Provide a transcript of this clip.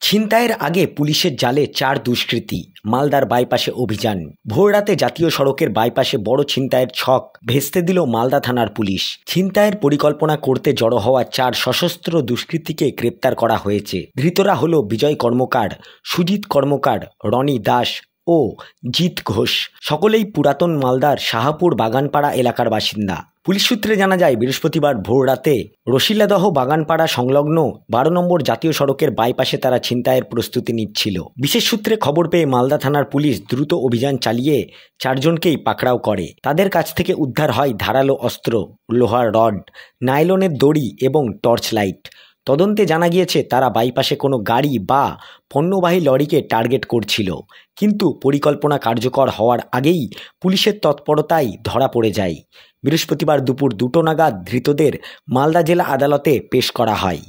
ছিনতাইয়ের আগে পুলিশের জালে 4 দুষ্কৃতী, মালদার বাইপাসে অভিযান। ভোররাতে জাতীয় সড়কের বাইপাসে বড় ছিনতাইয়ের ছক ভেস্তে দিল মালদা থানার পুলিশ। ছিনতাইয়ের পরিকল্পনা করতে জড়ো হওয়া 4 সশস্ত্র দুষ্কৃতীকে গ্রেপ্তার করা হয়েছে। ধৃতরা হল বিজয় কর্মকার, সুজিত কর্মকার, রনি দাস ও জিৎ ঘোষ। সকলেই পুরাতন মালদার শাহপুর বাগানপাড়া এলাকার বাসিন্দা। পুলিশ সূত্রে জানা যায়, বৃহস্পতিবার ভোররাতে রশিলাদহ বাগানপাড়া সংলগ্ন 12 নম্বর জাতীয় সড়কের বাইপাসে তারা ছিনতাইয়ের প্রস্তুতি নিচ্ছিল। বিশেষ সূত্রে খবর পেয়ে মালদা থানার পুলিশ দ্রুত অভিযান চালিয়ে 4 জনকেই পাকড়াও করে। তাদের কাছ থেকে উদ্ধার হয় ধারালো অস্ত্র, লোহার রড, নাইলনের দড়ি এবং টর্চ লাইট। তদন্তে জানা গিয়েছে তারা বাইপাসে কোনো গাড়ি বা পণ্যবাহী লরিকে টার্গেট করছিল, কিন্তু পরিকল্পনা কার্যকর হওয়ার আগেই পুলিশের তৎপরতায় ধরা পড়ে যায়। বৃহস্পতিবার দুপুর 2টো নাগাদ ধৃতদের মালদা জেলা আদালতে পেশ করা হয়।